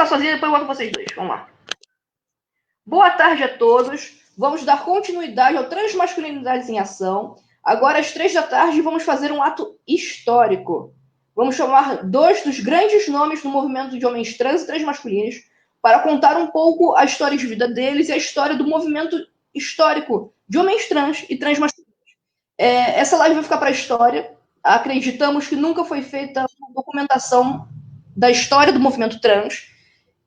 começar sozinha, depois eu volto com vocês dois. Vamos lá. Boa tarde a todos. Vamos dar continuidade ao Transmasculinidades em Ação. Agora, às 3 da tarde, vamos fazer um ato histórico. Vamos chamar 2 dos grandes nomes do movimento de homens trans e transmasculinos para contar um pouco a história de vida deles e a história do movimento histórico de homens trans e transmasculinos. Essa live vai ficar para a história. Acreditamos que nunca foi feita uma documentação da história do movimento trans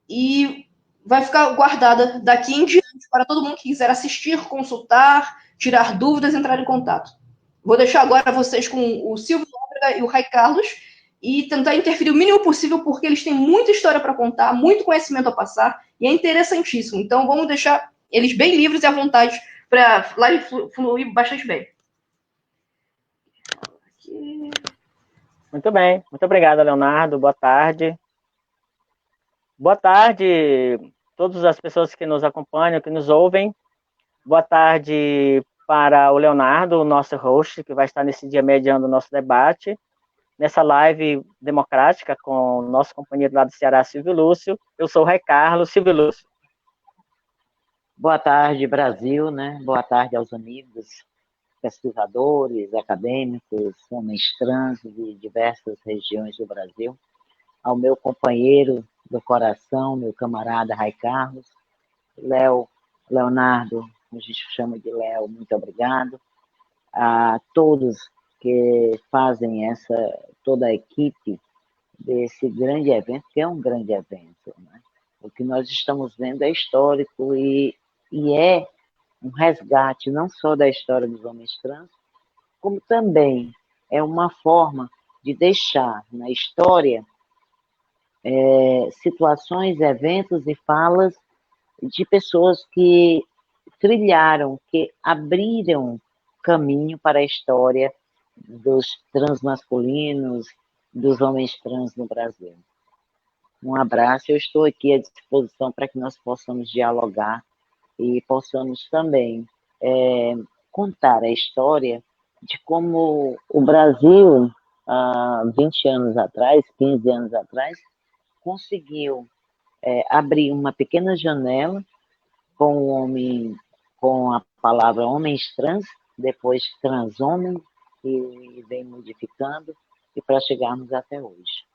e vai ficar guardada daqui em diante para todo mundo que quiser assistir, consultar, tirar dúvidas, entrar em contato. Vou deixar agora vocês com o Silvio Nóbrega e o Rai Carlos e tentar interferir o mínimo possível, porque eles têm muita história para contar, muito conhecimento a passar, e é interessantíssimo. Então, vamos deixar eles bem livres e à vontade para a live fluir bastante bem. Muito bem. Muito obrigado, Leonardo. Boa tarde. Boa tarde a todas as pessoas que nos acompanham, que nos ouvem. Boa tarde para o Leonardo, o nosso host, que vai estar nesse dia mediando o nosso debate, nessa live democrática com o nosso companheiro lá do Ceará, Silvio Lúcio. Eu sou o Rai Carlos, Silvio Lúcio. Boa tarde, Brasil, né? Boa tarde aos amigos, pesquisadores, acadêmicos, homens trans de diversas regiões do Brasil, ao meu companheiro do coração, meu camarada Rai Carlos, Leonardo, a gente chama de Léo, muito obrigado, a todos que fazem toda a equipe desse grande evento, que é um grande evento, né? O que nós estamos vendo é histórico e é um resgate não só da história dos homens trans, como também é uma forma de deixar na história situações, eventos e falas de pessoas que trilharam, que abriram caminho para a história dos transmasculinos, dos homens trans no Brasil. Um abraço, eu estou aqui à disposição para que nós possamos dialogar e possamos também contar a história de como o Brasil, há 20 anos atrás, 15 anos atrás, conseguiu abrir uma pequena janela com a palavra homens trans, depois transhomem, e vem modificando, e para chegarmos até hoje.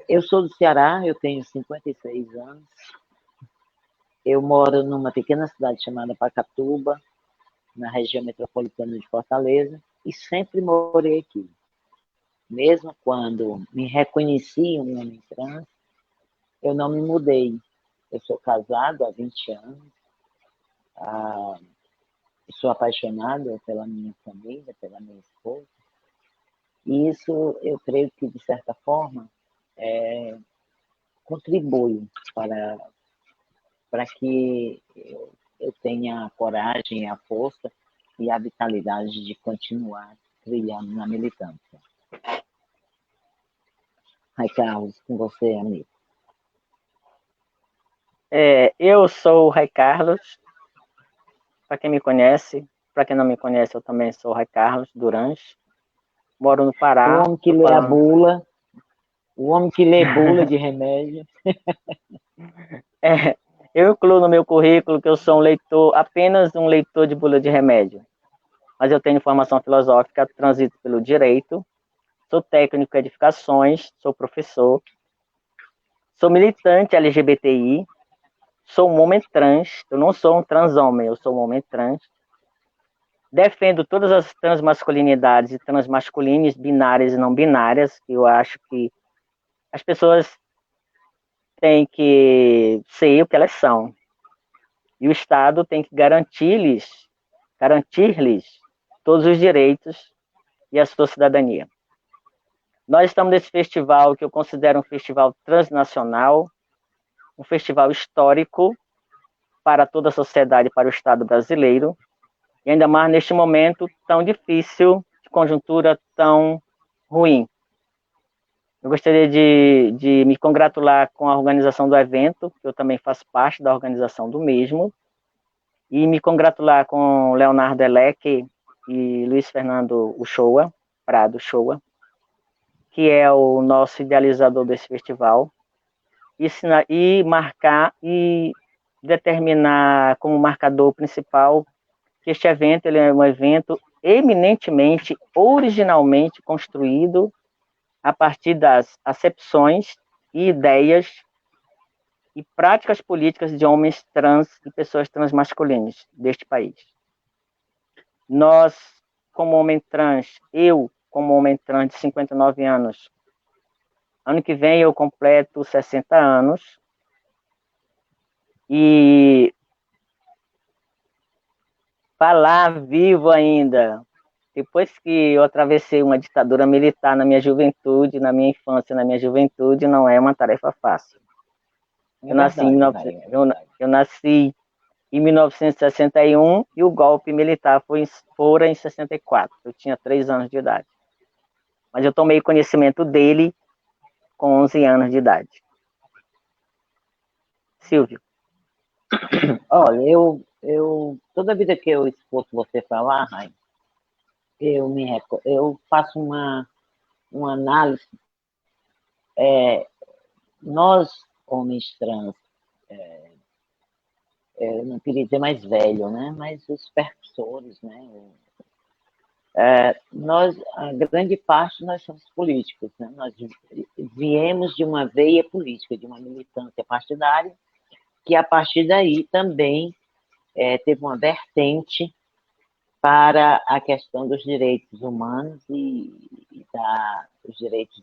Eu sou do Ceará, eu tenho 56 anos, eu moro numa pequena cidade chamada Pacatuba, na região metropolitana de Fortaleza, e sempre morei aqui. Mesmo quando me reconheci um homem trans, eu não me mudei. Eu sou casado há 20 anos, sou apaixonado pela minha família, pela minha esposa, e isso eu creio que, de certa forma, contribui para que eu tenha a coragem, a força e a vitalidade de continuar trilhando na militância. Rai Carlos, com você, amigo. Eu sou o Rai Carlos, para quem me conhece, para quem não me conhece, eu também sou o Rai Carlos Durães, moro no Pará. O homem que lê a bula, o homem que lê bula de remédio. Eu incluo no meu currículo que eu sou apenas um leitor de bula de remédio, mas eu tenho formação filosófica, transito pelo direito, sou técnico em edificações, sou professor, sou militante LGBTI, sou um homem trans, eu não sou um transhomem, eu sou um homem trans, defendo todas as transmasculinidades e transmasculinas, binárias e não binárias, que eu acho que as pessoas têm que ser o que elas são. E o Estado tem que garantir-lhes todos os direitos e a sua cidadania. Nós estamos nesse festival que eu considero um festival transnacional, um festival histórico para toda a sociedade, para o Estado brasileiro, e ainda mais neste momento tão difícil, de conjuntura tão ruim. Eu gostaria de me congratular com a organização do evento, que eu também faço parte da organização do mesmo, e me congratular com Leonardo Elec e Luiz Fernando Uchoa, Prado Uchoa, que é o nosso idealizador desse festival, e marcar e determinar como marcador principal que este evento ele é um evento eminentemente, originalmente construído a partir das acepções e ideias e práticas políticas de homens trans e pessoas transmasculinas deste país. Nós, como homem trans, eu, como homem trans de 59 anos, ano que vem eu completo 60 anos, e falar vivo ainda, depois que eu atravessei uma ditadura militar na minha juventude, na minha infância, na minha juventude, não é uma tarefa fácil. Eu nasci em 1961 e o golpe militar fora em 64. Eu tinha 3 anos de idade. Mas eu tomei conhecimento dele com 11 anos de idade. Silvio. Olha, toda vida que eu escuto você falar, Raim, eu faço uma análise. Nós, homens trans, eu não queria dizer mais velho, né? Mas os percussores, né? A grande parte, nós somos políticos, né? Nós viemos de uma veia política, de uma militância partidária, que a partir daí também teve uma vertente para a questão dos direitos humanos e dos direitos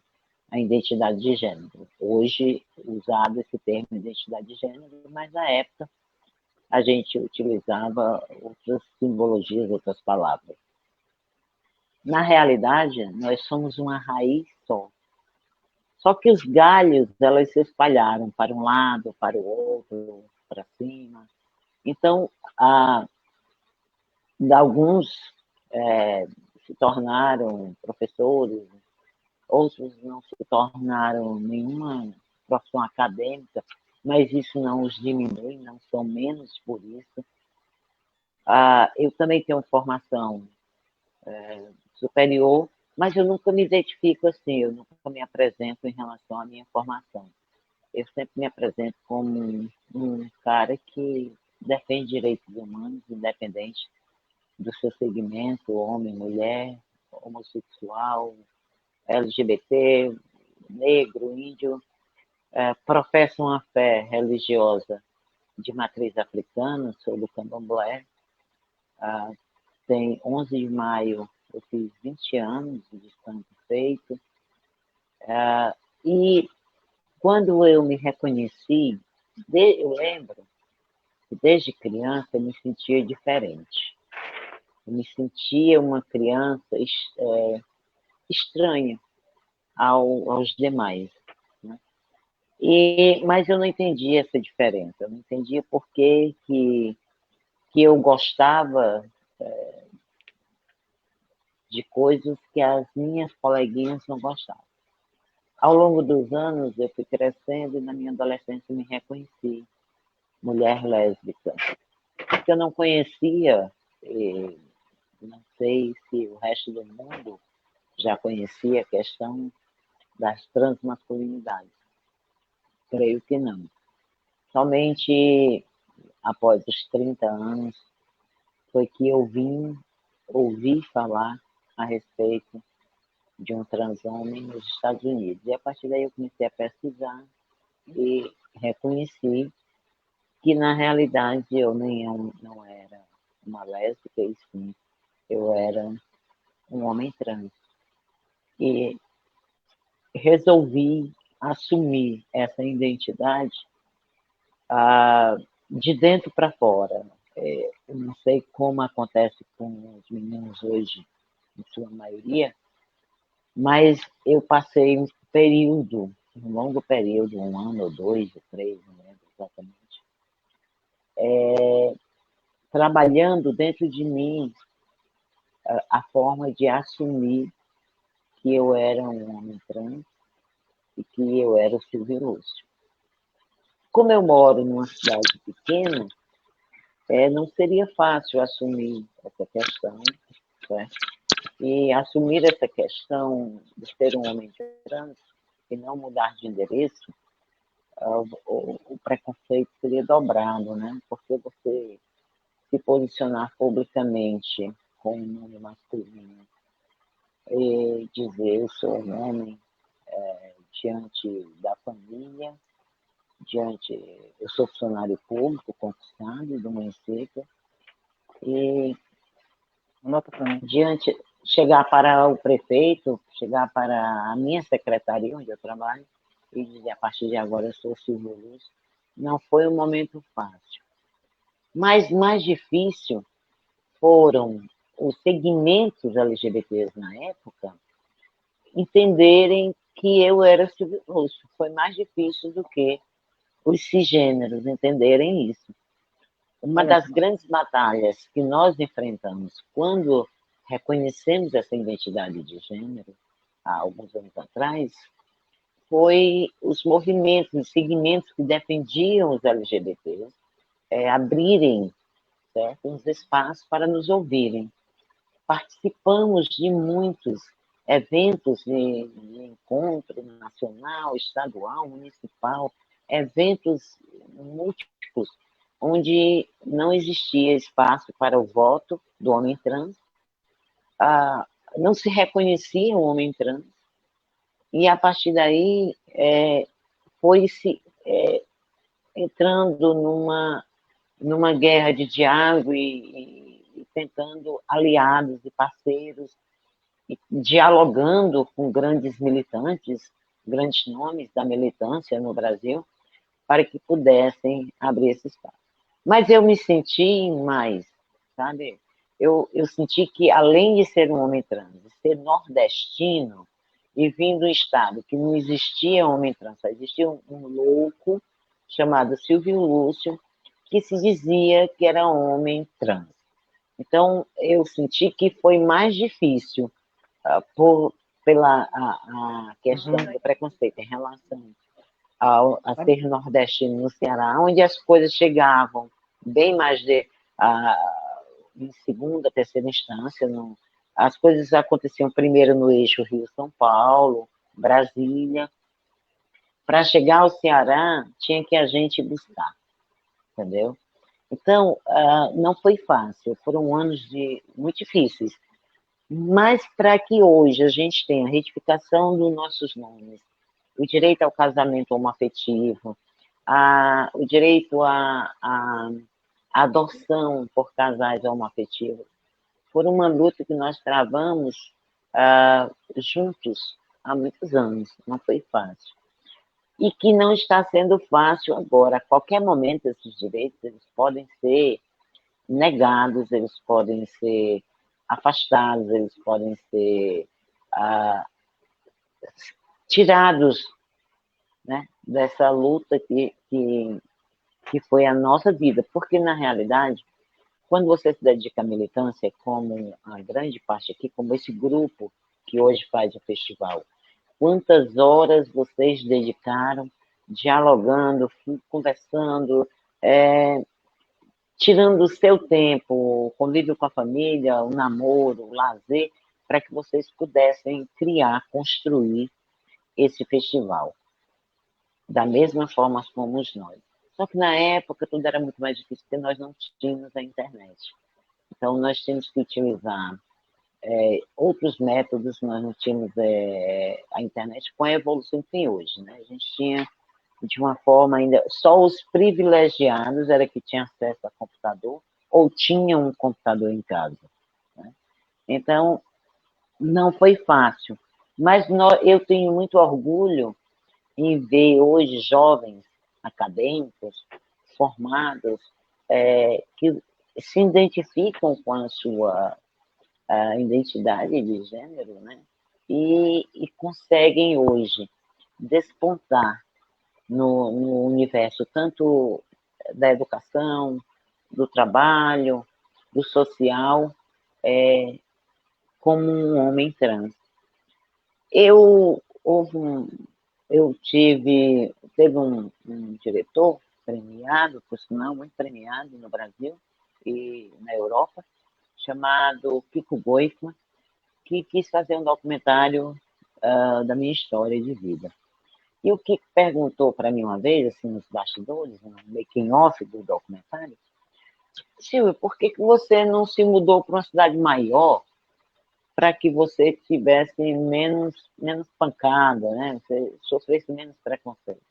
à identidade de gênero. Hoje, usado esse termo identidade de gênero, mas na época a gente utilizava outras simbologias, outras palavras. Na realidade, nós somos uma raiz só. Só que os galhos, elas se espalharam para um lado, para o outro, para cima. Então, alguns se tornaram professores, outros não se tornaram nenhuma profissão acadêmica, mas isso não os diminui, não são menos por isso. Eu também tenho formação superior, mas eu nunca me identifico assim, eu nunca me apresento em relação à minha formação. Eu sempre me apresento como um cara que defende direitos humanos, independente do seu segmento, homem, mulher, homossexual, LGBT, negro, índio, professa uma fé religiosa de matriz africana, sou do candomblé. Tem 11 de maio, eu fiz 20 anos de santo feito. E quando eu me reconheci, eu lembro que desde criança eu me sentia diferente. Eu me sentia uma criança estranha aos demais. Né? Mas eu não entendia essa diferença, eu não entendia por que eu gostava de coisas que as minhas coleguinhas não gostavam. Ao longo dos anos, eu fui crescendo e na minha adolescência me reconheci mulher lésbica. Porque eu não conhecia, não sei se o resto do mundo já conhecia a questão das transmasculinidades. Creio que não. Somente após os 30 anos foi que eu ouvi falar a respeito de um transhomem nos Estados Unidos. E a partir daí eu comecei a pesquisar e reconheci que, na realidade, eu não era uma lésbica, e sim, eu era um homem trans. E resolvi assumir essa identidade de dentro para fora. Eu não sei como acontece com os meninos hoje, em sua maioria, mas eu passei um longo período, 1 ano ou 2 ou 3, não lembro exatamente, trabalhando dentro de mim a forma de assumir que eu era um homem trans e que eu era o Silvio Lúcio. Como eu moro numa cidade pequena, não seria fácil assumir essa questão, certo? e assumir essa questão de ser um homem trans e não mudar de endereço, o preconceito seria dobrado, né? Porque você se posicionar publicamente com um nome masculino e dizer eu sou um homem diante da família, eu sou funcionário público concursado do município, e chegar para o prefeito, chegar para a minha secretaria, onde eu trabalho, e dizer, a partir de agora eu sou Silvio Lúcio, não foi um momento fácil. Mas mais difícil foram os segmentos LGBTs na época entenderem que eu era Silvio Lúcio. Foi mais difícil do que os cisgêneros entenderem isso. Uma das grandes batalhas que nós enfrentamos quando reconhecemos essa identidade de gênero, há alguns anos atrás, foi os movimentos, os segmentos que defendiam os LGBTs abrirem, certo, uns espaços para nos ouvirem. Participamos de muitos eventos de encontro nacional, estadual, municipal, eventos múltiplos, onde não existia espaço para o voto do homem trans, não se reconhecia o homem trans, e a partir daí foi-se entrando numa guerra de diálogo e tentando aliados e parceiros, e dialogando com grandes militantes, grandes nomes da militância no Brasil, para que pudessem abrir esse espaço. Mas eu me senti mais, sabe? Eu senti que, além de ser um homem trans, de ser nordestino, e vindo de um estado que não existia homem trans, só existia um louco chamado Silvio Lúcio, que se dizia que era homem trans. Então, eu senti que foi mais difícil pela a questão do preconceito em relação a ser nordestino no Ceará, onde as coisas chegavam bem mais em segunda, terceira instância. As coisas aconteciam primeiro no eixo Rio-São Paulo, Brasília. Para chegar ao Ceará, tinha que a gente buscar, entendeu? Então, não foi fácil, foram anos muito difíceis. Mas para que hoje a gente tenha a retificação dos nossos nomes, o direito ao casamento homoafetivo, o direito à adoção por casais homoafetivos, foi uma luta que nós travamos juntos há muitos anos, não foi fácil. E que não está sendo fácil agora. A qualquer momento, esses direitos eles podem ser negados, eles podem ser afastados, eles podem ser tirados, né, dessa luta que foi a nossa vida. Porque, na realidade, quando você se dedica à militância, como a grande parte aqui, como esse grupo que hoje faz o festival, quantas horas vocês dedicaram dialogando, conversando, tirando o seu tempo, o convívio com a família, o namoro, o lazer, para que vocês pudessem criar, construir esse festival. Da mesma forma fomos nós. Só que na época tudo era muito mais difícil, porque nós não tínhamos a internet. Então nós tínhamos que utilizar outros métodos, nós não tínhamos a internet com a evolução que tem hoje, né? A gente tinha, de uma forma ainda, só os privilegiados era que tinham acesso a computador ou tinham um computador em casa, né? Então, não foi fácil, mas eu tenho muito orgulho em ver hoje jovens acadêmicos, formados, que se identificam com a sua identidade de gênero, né? E conseguem hoje despontar no universo tanto da educação, do trabalho, do social, como um homem trans. Teve um diretor premiado, por sinal, muito no Brasil e na Europa, chamado Kiko Goifman, que quis fazer um documentário da minha história de vida. E o Kiko perguntou para mim uma vez, assim, nos bastidores, no making off do documentário, Silvia, por que você não se mudou para uma cidade maior para que você tivesse menos pancada, né? Você sofresse menos preconceito?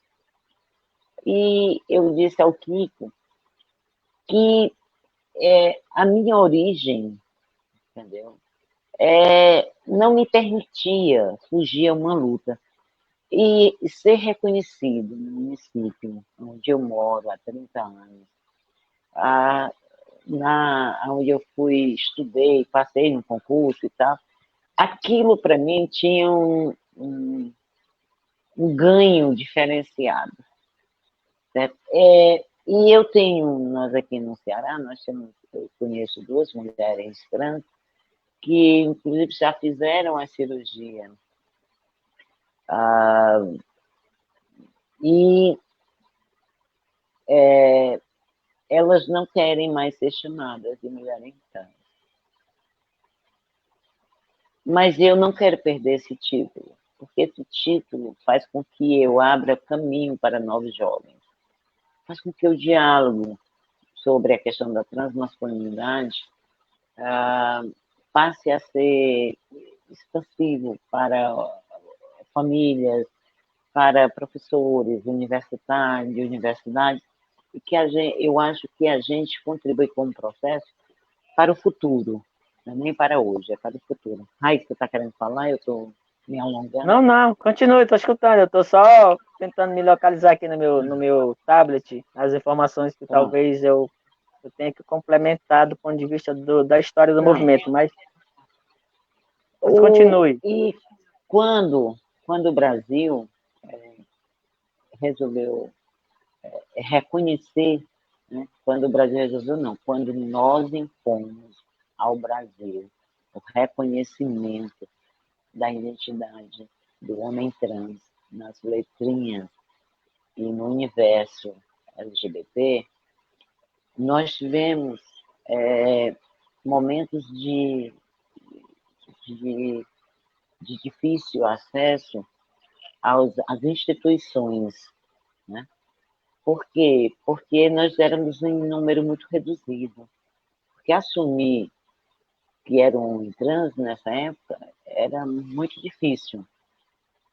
E eu disse ao Kiko que a minha origem, entendeu? Não me permitia fugir a uma luta. E ser reconhecido no município onde eu moro há 30 anos, onde eu estudei, passei no concurso e tal, aquilo para mim tinha um ganho diferenciado. Certo? E nós aqui no Ceará, eu conheço 2 mulheres trans que, inclusive, já fizeram a cirurgia. E elas não querem mais ser chamadas de mulheres trans. Mas eu não quero perder esse título, porque esse título faz com que eu abra caminho para novos jovens, faz com que o diálogo sobre a questão da transmasculinidade passe a ser expansivo para famílias, para professores universitários, de universidades, e que eu acho que a gente contribui com o processo para o futuro, não é nem para hoje, é para o futuro. Ai, você está querendo falar? Eu estou me alongando. Não, não, continue, estou escutando. Eu estou só tentando me localizar aqui no meu tablet, as informações que talvez eu tenha que complementar do ponto de vista da história do movimento, mas continue. E quando o Brasil resolveu reconhecer, né? Quando o Brasil resolveu, não, quando nós impomos ao Brasil o reconhecimento da identidade do homem trans nas letrinhas e no universo LGBT, nós tivemos momentos de difícil acesso às instituições, né? Por quê? Porque nós éramos em número muito reduzido. Porque assumir que era um homem trans nessa época era muito difícil.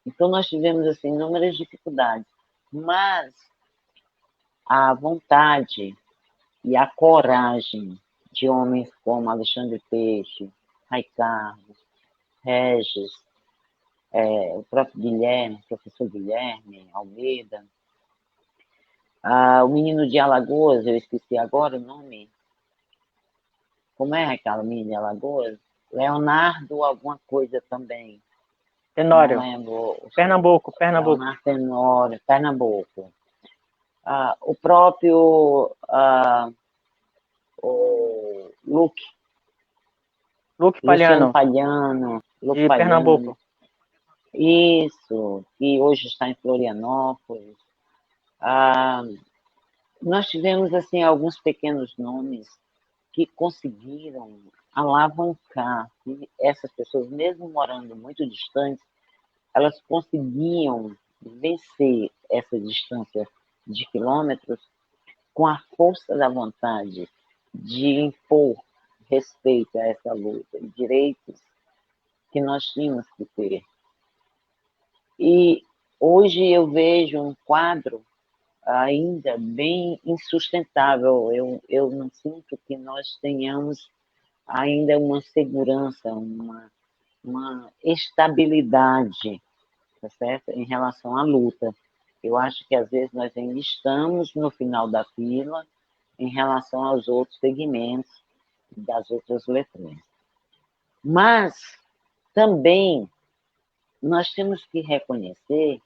Então, nós tivemos assim, inúmeras dificuldades. Mas a vontade e a coragem de homens como Alexandre Peixe, Rai Carlos, Regis, o próprio Guilherme, professor Guilherme Almeida, o menino de Alagoas, eu esqueci agora o nome. Como é aquela menina de Alagoas? Leonardo alguma coisa também. Tenório. Não lembro. Pernambuco. Leonardo Tenório, Pernambuco. O próprio o Luke Palhano. Luke de Palhano. Pernambuco. Isso, que hoje está em Florianópolis. Nós tivemos assim alguns pequenos nomes que conseguiram alavancar, e essas pessoas, mesmo morando muito distantes, elas conseguiam vencer essa distância de quilômetros com a força da vontade de impor respeito a essa luta e direitos que nós tínhamos que ter. E hoje eu vejo um quadro ainda bem insustentável. Eu não sinto que nós tenhamos ainda uma segurança, uma estabilidade, tá certo? Em relação à luta. Eu acho que às vezes nós ainda estamos no final da fila em relação aos outros segmentos das outras letrinhas. Mas também nós temos que reconhecer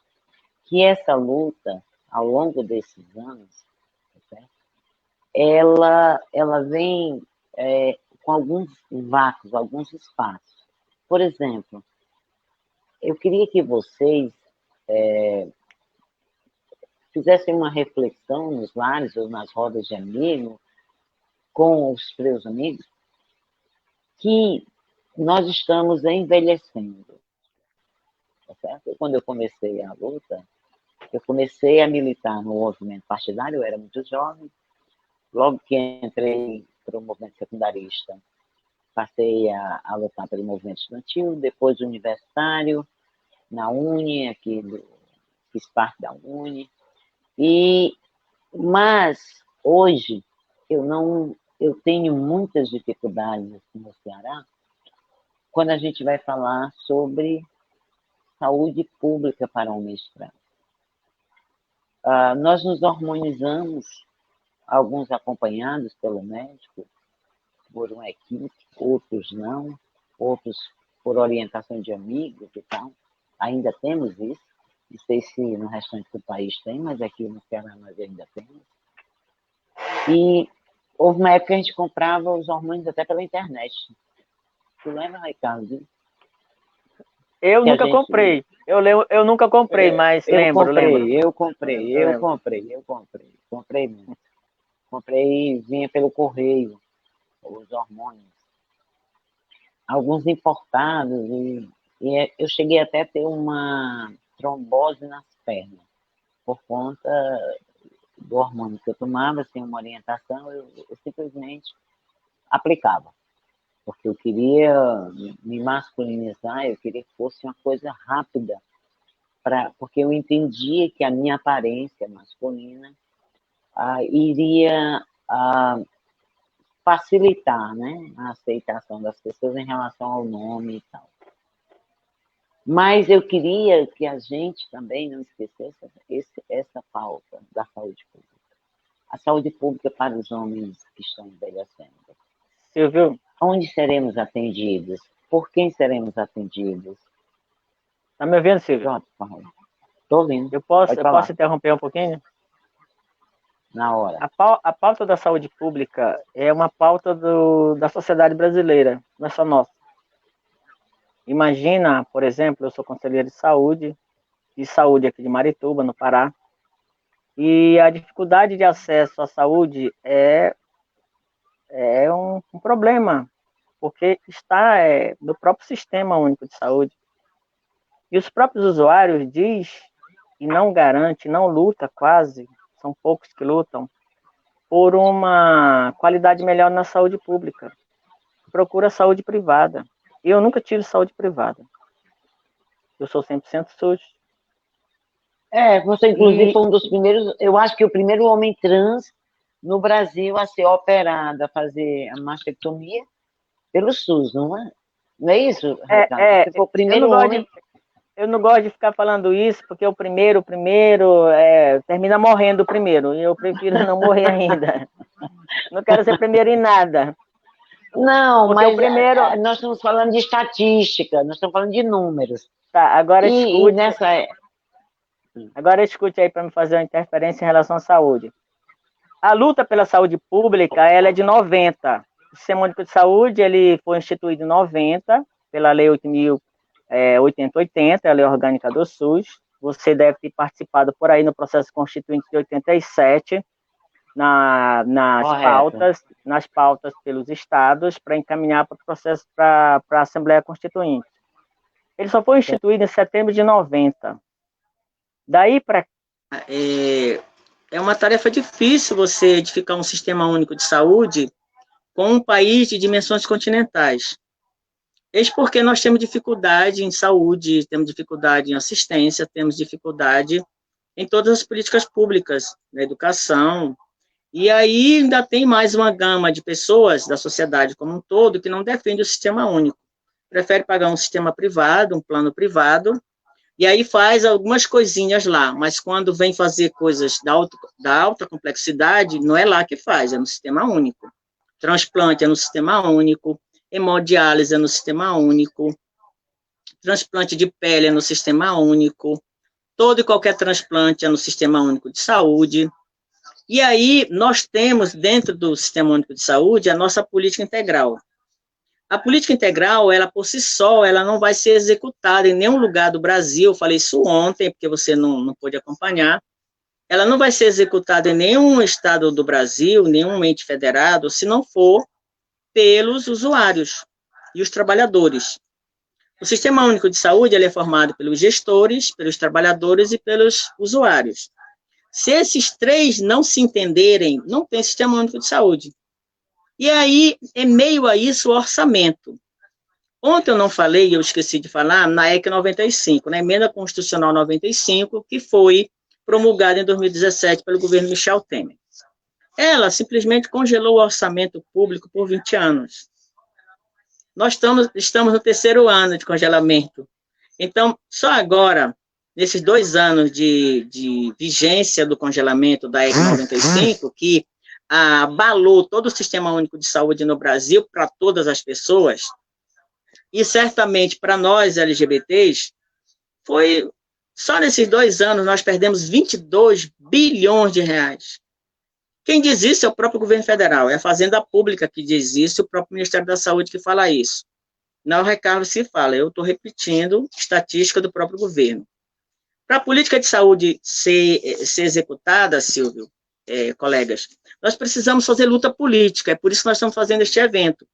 que essa luta, ao longo desses anos, tá certo? Ela vem com alguns vácuos, alguns espaços. Por exemplo, eu queria que vocês fizessem uma reflexão nos lares ou nas rodas de amigos, com os seus amigos, que nós estamos envelhecendo, tá certo? Quando eu comecei a luta, eu comecei a militar no movimento partidário, eu era muito jovem, logo que entrei para o movimento secundarista, passei a lutar pelo movimento estudantil, depois universitário, na Uni, fiz parte da Uni, mas hoje eu tenho muitas dificuldades aqui no Ceará quando a gente vai falar sobre saúde pública para homens trans. Nós nos hormonizamos, alguns acompanhados pelo médico, por uma equipe, outros não, outros por orientação de amigos e tal. Ainda temos isso. Não sei se no restante do país tem, mas aqui no Ceará nós ainda temos. E houve uma época que a gente comprava os hormônios até pela internet. Tu lembra, Ricardo? Eu nunca comprei. Eu nunca comprei, mas lembro. Eu comprei muito. Comprei e vinha pelo correio, os hormônios. Alguns importados, e eu cheguei até a ter uma trombose nas pernas, por conta do hormônio que eu tomava, sem uma orientação, eu simplesmente aplicava. Porque eu queria me masculinizar, eu queria que fosse uma coisa rápida, porque eu entendia que a minha aparência masculina iria facilitar, né, a aceitação das pessoas em relação ao nome e tal. Mas eu queria que a gente também não esquecesse essa pauta da saúde pública. A saúde pública para os homens que estão envelhecendo. Silvio? Onde seremos atendidos? Por quem seremos atendidos? Está me ouvindo, Silvio? Pronto, Paulo. Estou ouvindo. Eu posso interromper um pouquinho? Na hora. A pauta da saúde pública é uma pauta da sociedade brasileira, não é só nossa. Imagina, por exemplo, eu sou conselheiro de saúde aqui de Marituba, no Pará, e a dificuldade de acesso à saúde é um problema, porque está no próprio Sistema Único de Saúde. E os próprios usuários diz e não garante, não luta quase, são poucos que lutam, por uma qualidade melhor na saúde pública. Procura saúde privada. Eu nunca tive saúde privada. Eu sou 100% SUS. Você inclusive foi um dos primeiros, eu acho que o primeiro homem trans no Brasil a ser operado, a fazer a mastectomia pelo SUS, não é? Não é isso, Ricardo? Você foi o primeiro homem... Eu não gosto de ficar falando isso, porque o primeiro termina morrendo o primeiro, e eu prefiro não morrer ainda. Não quero ser primeiro em nada. Não, porque mas nós estamos falando de estatística, nós estamos falando de números. Tá, agora escute aí para me fazer uma interferência em relação à saúde. A luta pela saúde pública, ela é de 90. O Sistema Único de Saúde, ele foi instituído em 90, pela Lei 8.880, a Lei Orgânica do SUS. Você deve ter participado por aí no processo constituinte de 87, nas pautas pelos estados, para encaminhar para o processo para a Assembleia Constituinte. Ele só foi instituído em setembro de 90. Daí para é uma tarefa difícil você edificar um sistema único de saúde com um país de dimensões continentais. Eis porque nós temos dificuldade em saúde, temos dificuldade em assistência, temos dificuldade em todas as políticas públicas, na educação. E aí ainda tem mais uma gama de pessoas da sociedade como um todo que não defende o sistema único. Prefere pagar um sistema privado, um plano privado, e aí faz algumas coisinhas lá, mas quando vem fazer coisas da alta complexidade, não é lá que faz, é no sistema único. Transplante é no sistema único, hemodiálise é no sistema único, transplante de pele é no sistema único, todo e qualquer transplante é no sistema único de saúde. E aí nós temos dentro do sistema único de saúde a nossa política integral. A política integral, ela por si só, ela não vai ser executada em nenhum lugar do Brasil, eu falei isso ontem, porque você não pôde acompanhar, ela não vai ser executada em nenhum estado do Brasil, nenhum ente federado, se não for pelos usuários. e os trabalhadores. O Sistema Único de Saúde ele é formado pelos gestores, pelos trabalhadores e pelos usuários. Se esses três não se entenderem, não tem Sistema Único de Saúde. E aí, é meio a isso o orçamento. Ontem eu não falei, eu esqueci de falar, na EC 95, na Emenda Constitucional 95, que foi promulgada em 2017 pelo governo Michel Temer. Ela simplesmente congelou o orçamento público por 20 anos. Nós estamos no terceiro ano de congelamento. Então, só agora, nesses 2 anos de vigência do congelamento da EC 95, que abalou todo o Sistema Único de Saúde no Brasil para todas as pessoas, e certamente para nós LGBTs, foi só nesses 2 anos nós perdemos 22 bilhões de reais. Quem diz isso é o próprio governo federal, é a Fazenda Pública que diz isso, o próprio Ministério da Saúde que fala isso. Não, o Ricardo se fala, eu estou repetindo estatística do próprio governo. Para a política de saúde ser executada, Silvio, colegas, nós precisamos fazer luta política, é por isso que nós estamos fazendo este evento.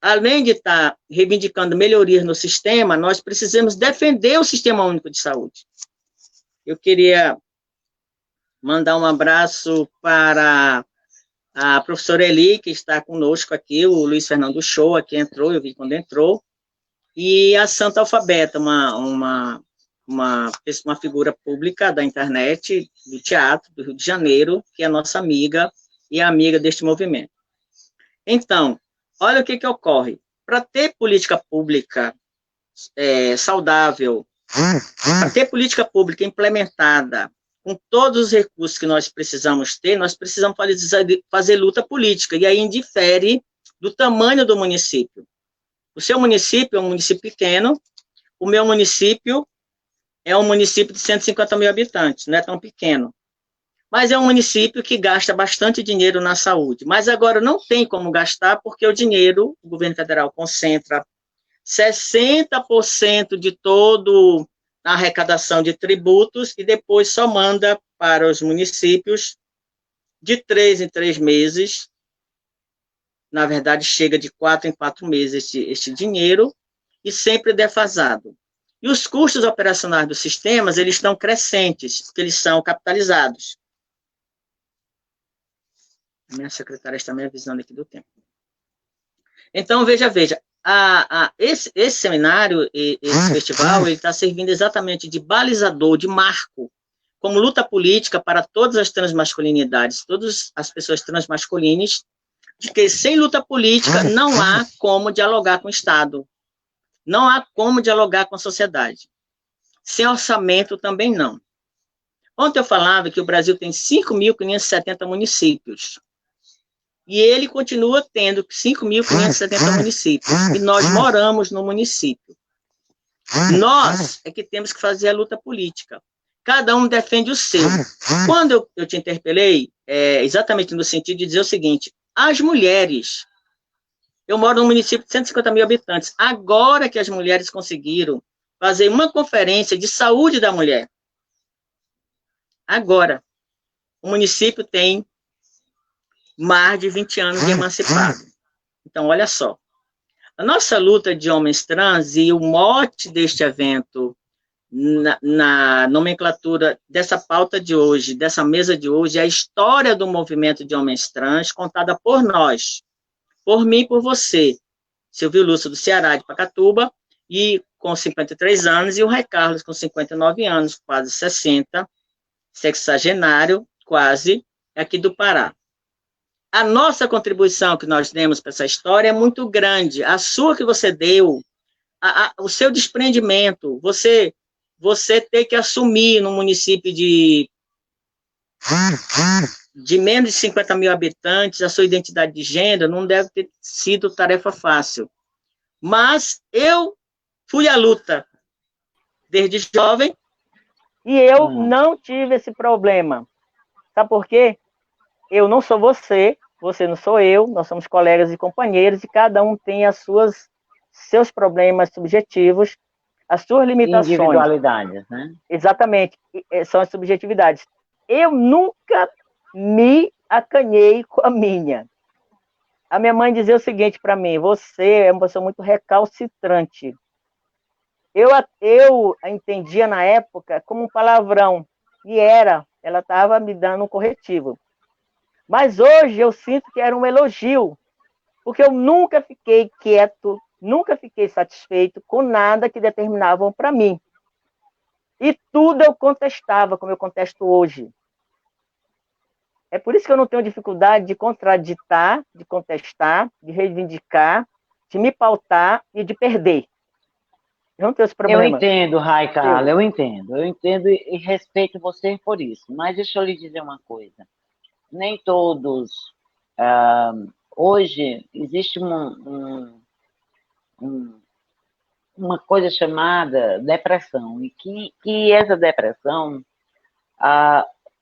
Além de estar reivindicando melhorias no sistema, nós precisamos defender o Sistema Único de Saúde. Eu queria mandar um abraço para a professora Eli, que está conosco aqui, o Luiz Fernando Shoa, que entrou, eu vi quando entrou, e a Santa Alfabeta, uma figura pública da internet, do teatro, do Rio de Janeiro, que é nossa amiga e amiga deste movimento. Então, olha o que ocorre. Para ter política pública saudável, para ter política pública implementada, com todos os recursos que nós precisamos ter, nós precisamos fazer luta política, e aí indifere do tamanho do município. O seu município é um município pequeno, o meu município é um município de 150 mil habitantes, não é tão pequeno. Mas é um município que gasta bastante dinheiro na saúde. Mas agora não tem como gastar, porque o dinheiro, o governo federal concentra 60% de todo a arrecadação de tributos e depois só manda para os municípios de 3 em 3 meses. Na verdade, chega de 4 em 4 meses este dinheiro, e sempre defasado. E os custos operacionais dos sistemas, eles estão crescentes, porque eles são capitalizados. A minha secretária está me avisando aqui do tempo. Então, veja, esse seminário, esse festival, ele está servindo exatamente de balizador, de marco, como luta política para todas as transmasculinidades, todas as pessoas transmasculinas, de que sem luta política não há como dialogar com o Estado, não há como dialogar com a sociedade. Sem orçamento também não. Ontem eu falava que o Brasil tem 5.570 municípios, e ele continua tendo 5.570 municípios, e nós moramos no município. Nós é que temos que fazer a luta política. Cada um defende o seu. Quando eu te interpelei, exatamente no sentido de dizer o seguinte, as mulheres, eu moro num município de 150 mil habitantes, agora que as mulheres conseguiram fazer uma conferência de saúde da mulher, agora, o município tem mais de 20 anos de emancipado. Então, olha só, a nossa luta de homens trans e o mote deste evento, na nomenclatura dessa pauta de hoje, dessa mesa de hoje, é a história do movimento de homens trans, contada por nós, por mim e por você, Silvio Lúcio do Ceará, de Pacatuba, e com 53 anos, e o Ray Carlos com 59 anos, quase 60, sexagenário, quase, aqui do Pará. A nossa contribuição que nós demos para essa história é muito grande. A sua que você deu, o seu desprendimento, você ter que assumir num município de menos de 50 mil habitantes a sua identidade de gênero, não deve ter sido tarefa fácil. Mas eu fui à luta desde jovem. E eu não tive esse problema. Sabe por quê? Eu não sou você, você não sou eu, nós somos colegas e companheiros, e cada um tem seus problemas subjetivos, as suas limitações. Individualidades, né? Exatamente, são as subjetividades. Eu nunca me acanhei com a minha. a minha mãe dizia o seguinte para mim: você é uma pessoa muito recalcitrante. Eu a entendia na época como um palavrão, e ela estava me dando um corretivo. Mas hoje eu sinto que era um elogio, porque eu nunca fiquei quieto, nunca fiquei satisfeito com nada que determinavam para mim. E tudo eu contestava, como eu contesto hoje. É por isso que eu não tenho dificuldade de contraditar, de contestar, de reivindicar, de me pautar e de perder. Eu não tenho esse Eu problema. entendo, Raikala, eu entendo e respeito você por isso. Mas deixa eu lhe dizer uma coisa. Nem todos. Hoje existe uma coisa chamada depressão, e que essa depressão,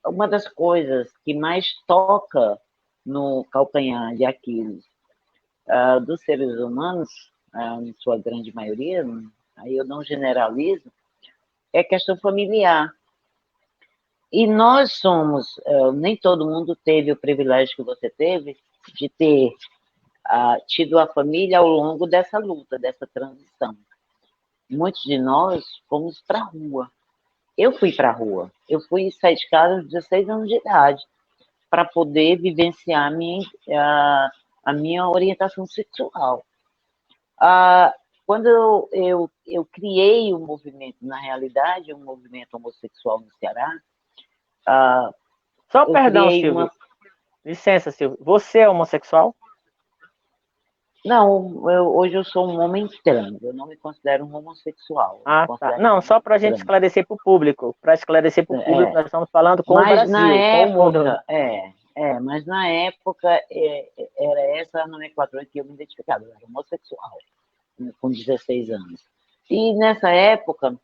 uma das coisas que mais toca no calcanhar de Aquiles dos seres humanos, em sua grande maioria, aí eu não generalizo, é questão familiar. E nós somos, nem todo mundo teve o privilégio que você teve de ter tido a família ao longo dessa luta, dessa transição. Muitos de nós fomos para a rua. Eu fui para a rua. Eu fui sair de casa aos 16 anos de idade para poder vivenciar a minha orientação sexual. Quando eu criei um movimento, na realidade, um movimento homossexual no Ceará, Só eu perdão, criei Silvio. Licença, Silvio. Você é homossexual? Não, hoje eu sou um homem trans, eu não me considero um homossexual. Ah, tá. Não, só para a gente esclarecer para o público. Para esclarecer para o público, nós estamos falando com o Brasil, com o mundo. Mas na época era essa a nomenclatura que eu me identificava, eu era homossexual, com 16 anos. E nessa época,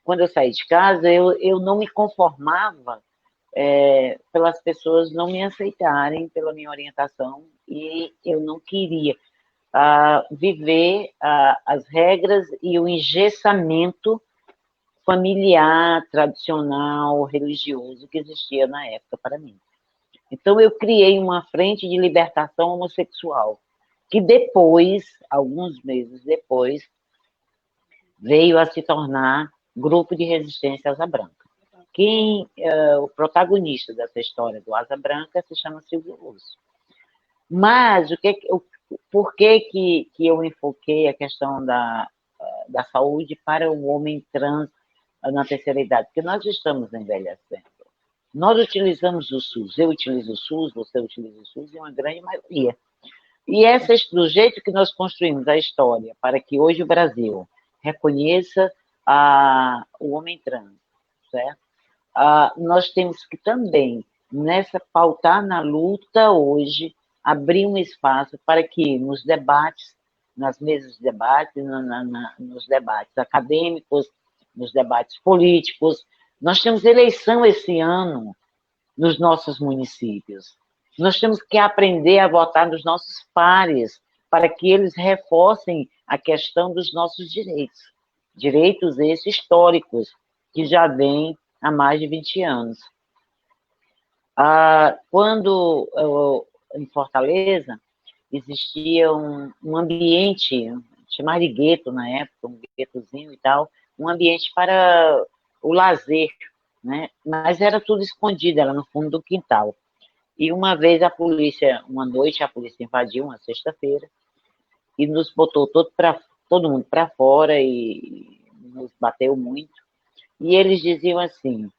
quando eu saí de casa, eu não me conformava pelas pessoas não me aceitarem pela minha orientação, e eu não queria viver as regras e o engessamento familiar, tradicional, religioso que existia na época para mim. Então, eu criei uma frente de libertação homossexual, que depois, alguns meses depois, veio a se tornar Grupo de Resistência Asa Branca. O protagonista dessa história do Asa Branca se chama Silvio Lúcio. Mas por que eu enfoquei a questão da saúde para o homem trans na terceira idade? Porque nós estamos envelhecendo. Nós utilizamos o SUS, eu utilizo o SUS, você utiliza o SUS, em uma grande maioria. E do jeito que nós construímos a história para que hoje o Brasil reconheça o homem trans, certo? Nós temos que também, pautar na luta hoje, abrir um espaço para que nos debates, nas mesas de debate, nos debates acadêmicos, nos debates políticos, nós temos eleição esse ano nos nossos municípios. Nós temos que aprender a votar nos nossos pares, para que eles reforcem a questão dos nossos direitos. Direitos esses históricos, que já vêm há mais de 20 anos. Quando em Fortaleza existia um ambiente, chamado de gueto na época, um guetozinho e tal, um ambiente para o lazer, né? Mas era tudo escondido, era no fundo do quintal. E uma vez uma noite a polícia invadiu, uma sexta-feira, e nos botou todo mundo para fora e nos bateu muito. E eles diziam assim: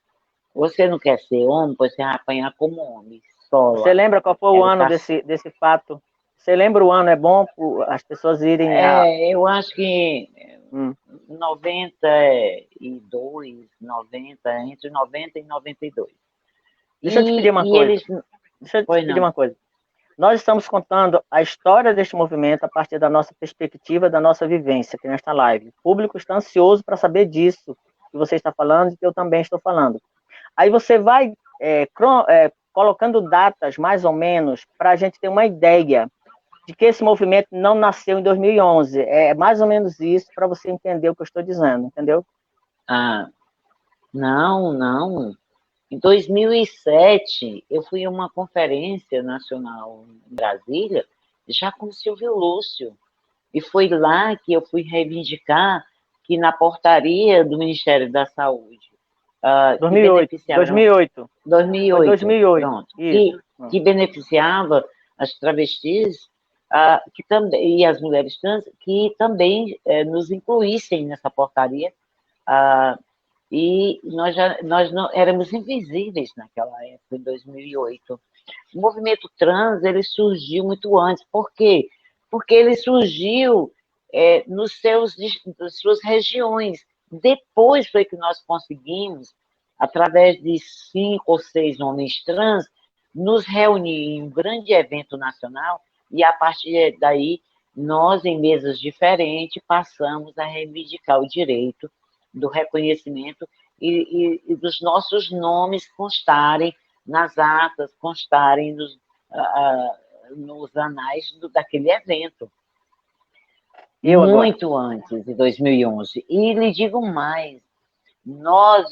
você não quer ser homem, pois você vai apanhar como homem. Só. Você lembra qual foi o ano desse fato? Você lembra o ano? É bom as pessoas irem eu acho que 92, 90, entre 90 e 92. Deixa eu te pedir uma coisa. Nós estamos contando a história deste movimento a partir da nossa perspectiva, da nossa vivência aqui nesta live. O público está ansioso para saber disso que você está falando e que eu também estou falando. Aí você vai colocando datas, mais ou menos, para a gente ter uma ideia de que esse movimento não nasceu em 2011. É mais ou menos isso, para você entender o que eu estou dizendo, entendeu? Não. Em 2007, eu fui a uma conferência nacional em Brasília, já com Silvio Lúcio. E foi lá que eu fui reivindicar que na portaria do Ministério da Saúde, 2008, 2008. 2008, Foi 2008. pronto, Isso. que beneficiava as travestis que também, e as mulheres trans, que também nos incluíssem nessa portaria, e nós não éramos invisíveis naquela época, em 2008. O movimento trans, ele surgiu muito antes. Por quê? Porque ele surgiu nas suas regiões. Depois foi que nós conseguimos, através de 5 ou 6 homens trans, nos reunir em um grande evento nacional, e a partir daí, nós, em mesas diferentes, passamos a reivindicar o direito do reconhecimento e dos nossos nomes constarem nas atas, constarem nos anais daquele evento. Muito antes de 2011. E lhe digo mais, nós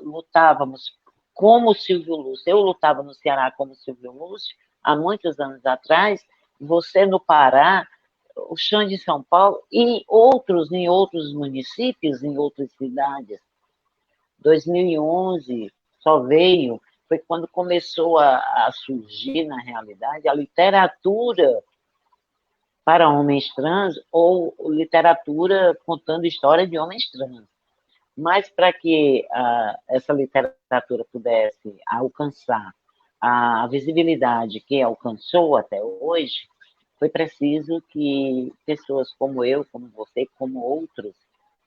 lutávamos como Silvio Lúcio. Eu lutava no Ceará como Silvio Lúcio, há muitos anos atrás, você no Pará, o Xande de São Paulo, e outros em outros municípios, em outras cidades. 2011 só veio, foi quando começou a surgir, na realidade, a literatura para homens trans, ou literatura contando história de homens trans. Mas para que essa literatura pudesse alcançar a visibilidade que alcançou até hoje, foi preciso que pessoas como eu, como você, como outros,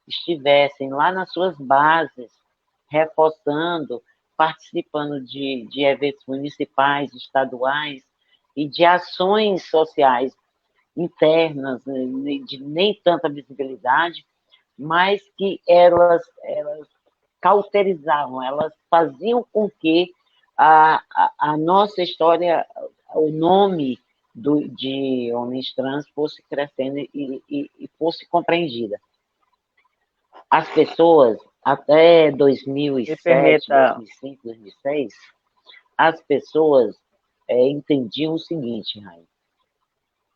estivessem lá nas suas bases, reforçando, participando de eventos municipais, estaduais e de ações sociais internas, de nem tanta visibilidade, mas que elas cauterizavam, elas faziam com que a nossa história, o nome de homens trans fosse crescendo e fosse compreendida. As pessoas, até 2007, 2005, 2006, as pessoas entendiam o seguinte, Raí,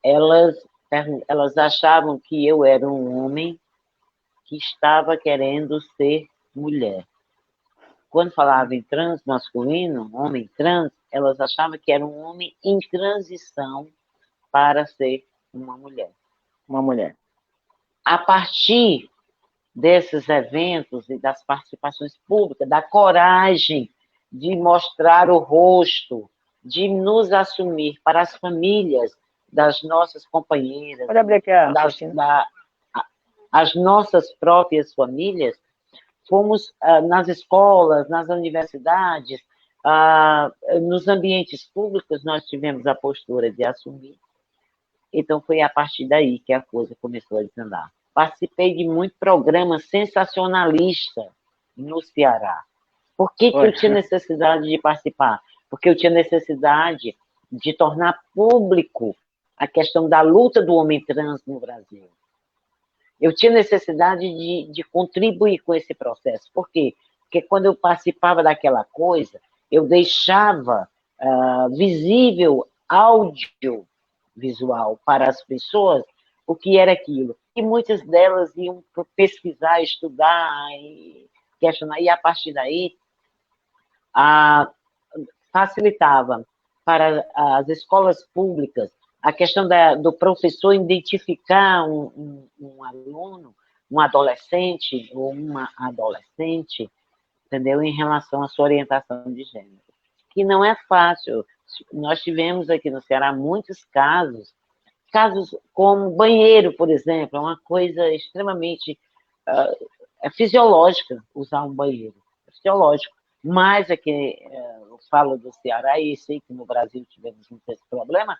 elas achavam que eu era um homem que estava querendo ser mulher. Quando falava em trans masculino, homem trans, elas achavam que era um homem em transição para ser uma mulher. Uma mulher. A partir desses eventos e das participações públicas, da coragem de mostrar o rosto, de nos assumir para as famílias das nossas companheiras, pode abrir aqui as nossas próprias famílias, fomos nas escolas, nas universidades, nos ambientes públicos, nós tivemos a postura de assumir. Então, foi a partir daí que a coisa começou a desandar. Participei de muito programa sensacionalista no Ceará. Por que eu tinha necessidade de participar? Porque eu tinha necessidade de tornar público a questão da luta do homem trans no Brasil. Eu tinha necessidade de contribuir com esse processo. Por quê? Porque quando eu participava daquela coisa, eu deixava visível, audiovisual para as pessoas o que era aquilo. E muitas delas iam pesquisar, estudar e questionar. E, a partir daí, facilitava para as escolas públicas a questão do professor identificar um aluno, um adolescente ou uma adolescente, entendeu? Em relação à sua orientação de gênero. Que não é fácil. Nós tivemos aqui no Ceará muitos casos como banheiro, por exemplo, é uma coisa extremamente fisiológica usar um banheiro, fisiológico. Mas aqui eu falo do Ceará e sei que no Brasil tivemos muito esse problema,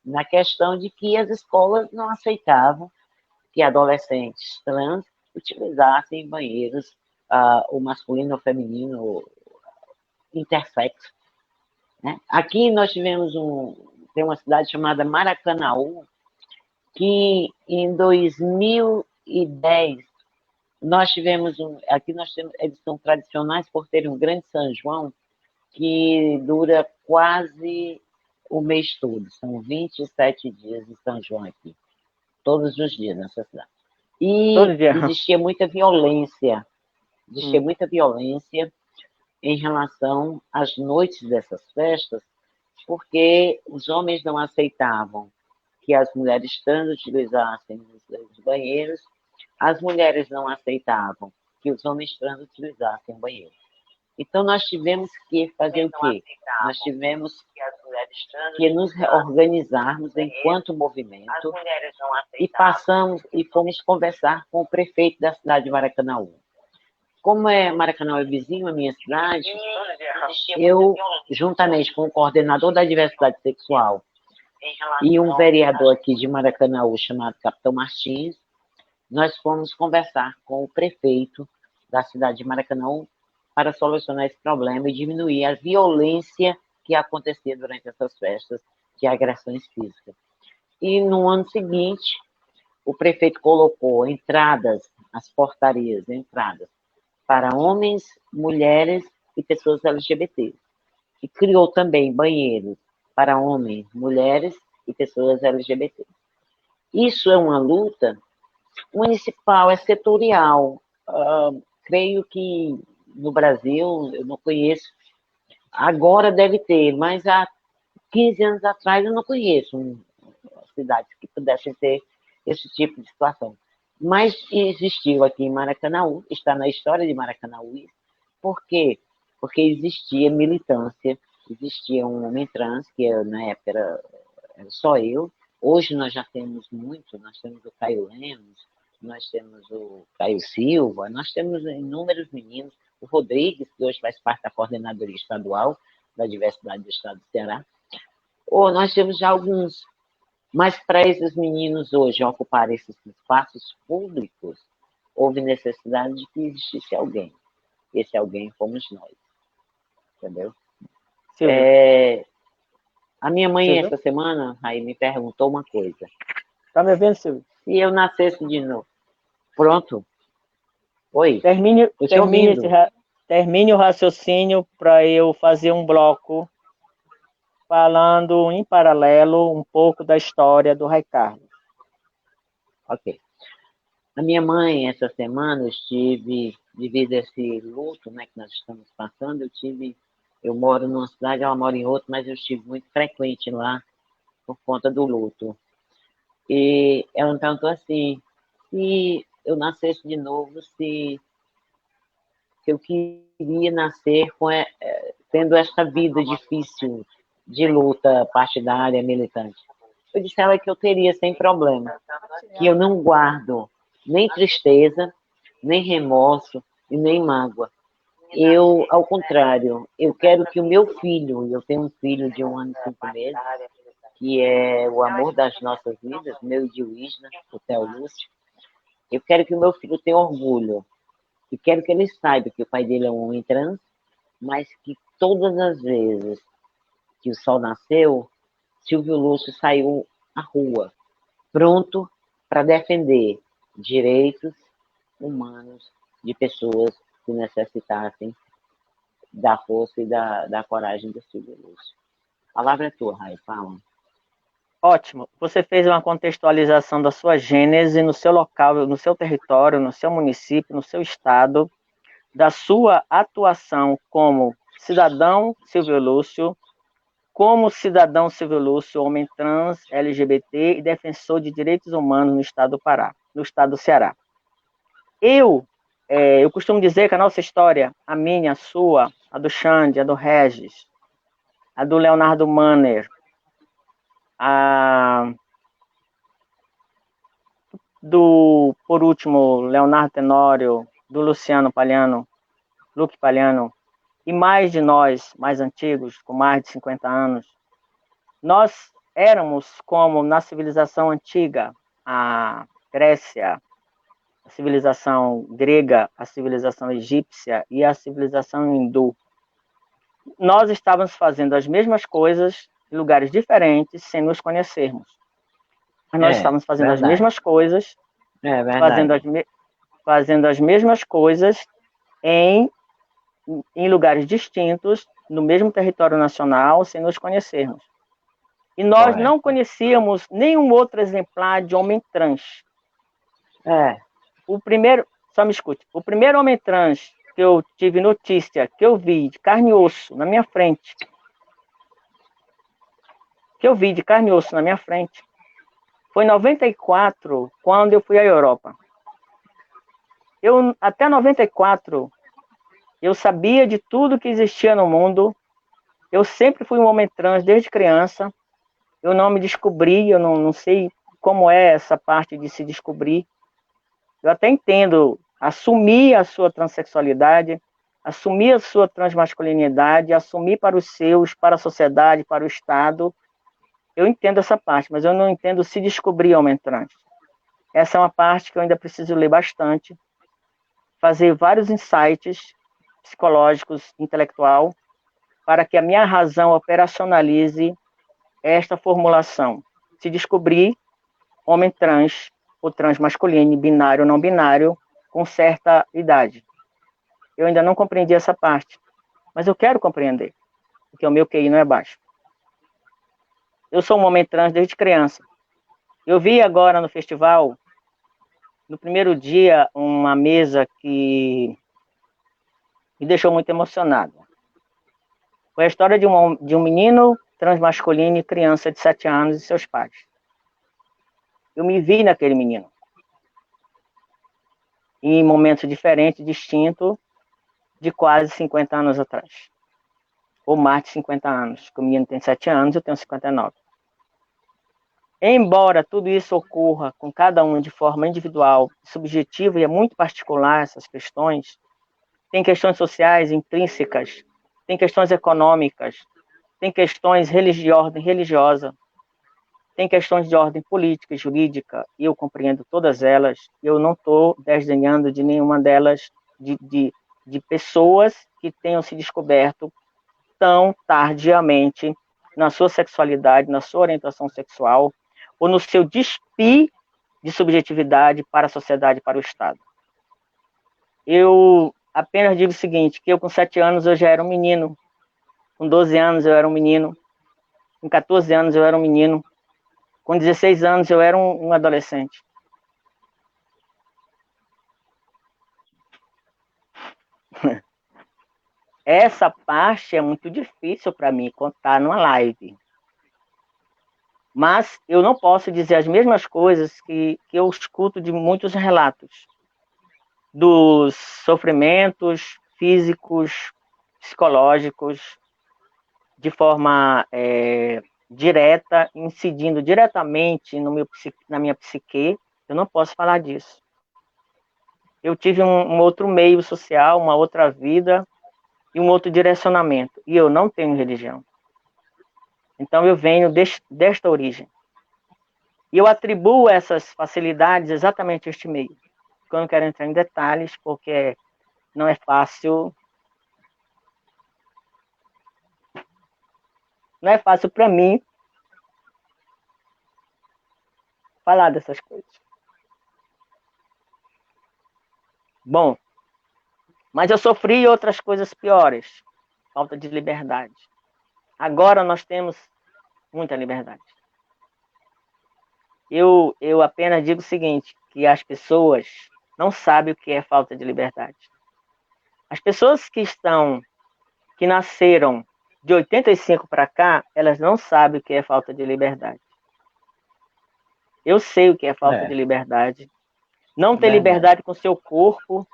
na questão de que as escolas não aceitavam que adolescentes trans utilizassem banheiros, o masculino ou feminino, intersexo. Né? Aqui nós tem uma cidade chamada Maracanaú, que em 2010 nós tivemos aqui eles são tradicionais por terem um grande São João que dura quase o mês todo. São 27 dias de São João aqui. Todos os dias nessa cidade. E Todo dia. existia muita violência. Existia muita violência em relação às noites dessas festas, porque os homens não aceitavam que as mulheres trans utilizassem os banheiros, as mulheres não aceitavam que os homens trans utilizassem o banheiro. Então, nós tivemos que fazer o quê? Nós tivemos que nos organizarmos enquanto movimento e fomos conversar com o prefeito da cidade de Maracanaú. Como Maracanaú é vizinho à minha cidade, eu, juntamente com o coordenador da diversidade sexual e um vereador aqui de Maracanaú chamado Capitão Martins, nós fomos conversar com o prefeito da cidade de Maracanaú para solucionar esse problema e diminuir a violência que acontecia durante essas festas de agressões físicas. E no ano seguinte, o prefeito colocou entradas, as portarias, entradas, para homens, mulheres e pessoas LGBT. E criou também banheiros para homens, mulheres e pessoas LGBT. Isso é uma luta municipal, é setorial. Creio que no Brasil, eu não conheço, agora deve ter, mas há 15 anos atrás eu não conheço cidades que pudessem ter esse tipo de situação. Mas existiu aqui em Maracanaú, está na história de Maracanaú. Por quê? Porque existia militância, existia um homem trans, que na época era só eu. Hoje nós já temos muito, nós temos o Caio Lemos, nós temos o Caio Silva, nós temos inúmeros meninos, o Rodrigues, que hoje faz parte da coordenadoria estadual da diversidade do estado do Ceará. Ou nós temos já alguns, mas para esses meninos hoje ocuparem esses espaços públicos, houve necessidade de que existisse alguém. Esse alguém fomos nós, entendeu? A minha mãe, Silvio? essa semana, aí me perguntou uma coisa. Tá me vendo, Silvio? Se eu nascesse de novo? Pronto. Oi. Termine o raciocínio para eu fazer um bloco falando em paralelo um pouco da história do Ray Carlos. Ok. A minha mãe, essa semana, eu estive, devido a esse luto, né, que nós estamos passando, eu moro numa cidade, ela mora em outra, mas eu estive muito frequente lá por conta do luto. E ela me perguntou assim, se eu nascesse de novo, se eu queria nascer tendo essa vida difícil de luta partidária, militante. Eu disse a ela que eu teria sem problema, que eu não guardo nem tristeza, nem remorso e nem mágoa. Eu, ao contrário, eu quero que o meu filho, eu tenho um filho de 1 ano e 5 meses, que é o amor das nossas vidas, meu e de Wisna, o Theo Lúcio, eu quero que o meu filho tenha orgulho, e quero que ele saiba que o pai dele é um homem trans, mas que todas as vezes que o sol nasceu, Silvio Lúcio saiu à rua, pronto para defender direitos humanos de pessoas que necessitassem da força e da coragem do Silvio Lúcio. A palavra é tua, Rai, fala. Ótimo. Você fez uma contextualização da sua gênese no seu local, no seu território, no seu município, no seu estado, da sua atuação como cidadão Silvio Lúcio, homem trans, LGBT e defensor de direitos humanos no estado do Pará, no estado do Ceará. Eu costumo dizer que a nossa história, a minha, a sua, a do Xande, a do Regis, a do Leonardo Manner, por último, Leonardo Tenório, do Luciano Paliano, Luque Paliano, e mais de nós, mais antigos, com mais de 50 anos, nós éramos como na civilização antiga, a Grécia, a civilização grega, a civilização egípcia e a civilização hindu. Nós estávamos fazendo as mesmas coisas em lugares diferentes, sem nos conhecermos. Mas nós estávamos fazendo as mesmas coisas, fazendo as mesmas coisas em lugares distintos, no mesmo território nacional, sem nos conhecermos. E nós Correto. não conhecíamos nenhum outro exemplar de homem trans. O primeiro, só me escute, o primeiro homem trans que eu tive notícia, que eu vi de carne e osso na minha frente, foi em 94, quando eu fui à Europa. Até 94, eu sabia de tudo que existia no mundo. Eu sempre fui um homem trans desde criança. Eu não me descobri, eu não sei como é essa parte de se descobrir. Eu até entendo assumir a sua transexualidade, assumir a sua transmasculinidade, assumir para os seus, para a sociedade, para o Estado. Eu entendo essa parte, mas eu não entendo se descobrir homem trans. Essa é uma parte que eu ainda preciso ler bastante, fazer vários insights psicológicos, intelectual, para que a minha razão operacionalize esta formulação. Se descobrir homem trans, ou transmasculino, binário ou não binário, com certa idade. Eu ainda não compreendi essa parte, mas eu quero compreender, porque o meu QI não é baixo. Eu sou um homem trans desde criança. Eu vi agora no festival, no primeiro dia, uma mesa que me deixou muito emocionado. Foi a história de um menino transmasculino e criança de 7 anos e seus pais. Eu me vi naquele menino. Em momentos diferentes, distintos, de quase 50 anos atrás. Ou mais de 50 anos. O menino tem 7 anos, eu tenho 59. Embora tudo isso ocorra com cada um de forma individual, subjetiva, e é muito particular essas questões, tem questões sociais intrínsecas, tem questões econômicas, tem questões de ordem religiosa, tem questões de ordem política e jurídica, e eu compreendo todas elas. Eu não estou desdenhando de nenhuma delas, de pessoas que tenham se descoberto tão tardiamente na sua sexualidade, na sua orientação sexual, ou no seu despir de subjetividade para a sociedade, para o Estado. Eu apenas digo o seguinte, que eu com 7 anos eu já era um menino, com 12 anos eu era um menino, com 14 anos eu era um menino, com 16 anos eu era um adolescente. Essa parte é muito difícil para mim contar numa live. Mas eu não posso dizer as mesmas coisas que eu escuto de muitos relatos. Dos sofrimentos físicos, psicológicos, de forma direta, incidindo diretamente na minha psique. Eu não posso falar disso. Eu tive um outro meio social, uma outra vida e um outro direcionamento. E eu não tenho religião. Então eu venho desta origem. E eu atribuo essas facilidades exatamente a este meio. Eu não quero entrar em detalhes, porque não é fácil. Não é fácil para mim falar dessas coisas. Bom, mas eu sofri outras coisas piores. Falta de liberdade. Agora nós temos muita liberdade. Eu apenas digo o seguinte, que as pessoas não sabem o que é falta de liberdade. As pessoas que nasceram de 85 para cá, elas não sabem o que é falta de liberdade. Eu sei o que é falta de liberdade. Não ter liberdade com o seu corpo,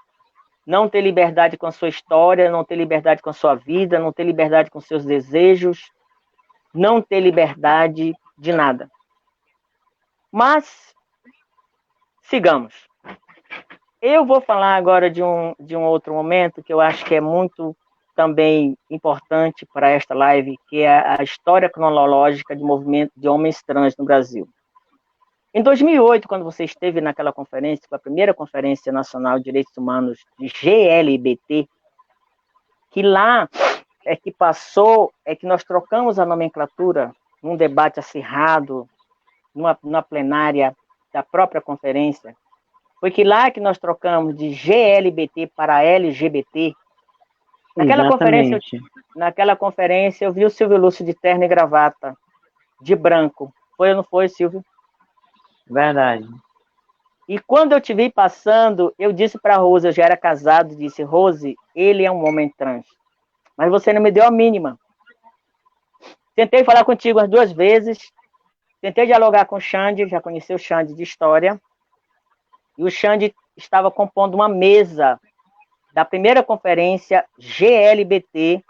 não ter liberdade com a sua história, não ter liberdade com a sua vida, não ter liberdade com seus desejos, não ter liberdade de nada. Mas, sigamos. Eu vou falar agora de um outro momento que eu acho que é muito também importante para esta live, que é a história cronológica de movimento de homens trans no Brasil. Em 2008, quando você esteve naquela conferência, a primeira Conferência Nacional de Direitos Humanos de GLBT, que lá é que nós trocamos a nomenclatura num debate acirrado, numa plenária da própria conferência, foi que lá que nós trocamos de GLBT para LGBT. Naquela conferência eu vi o Silvio Lúcio de terno e gravata, de branco. Foi ou não foi, Silvio? Verdade. E quando eu te vi passando, eu disse para Rose, eu já era casado, disse, Rose, ele é um homem trans. Mas você não me deu a mínima. Tentei falar contigo as 2 vezes, tentei dialogar com o Xande, já conheci o Xande de história, e o Xande estava compondo uma mesa da primeira conferência GLBT,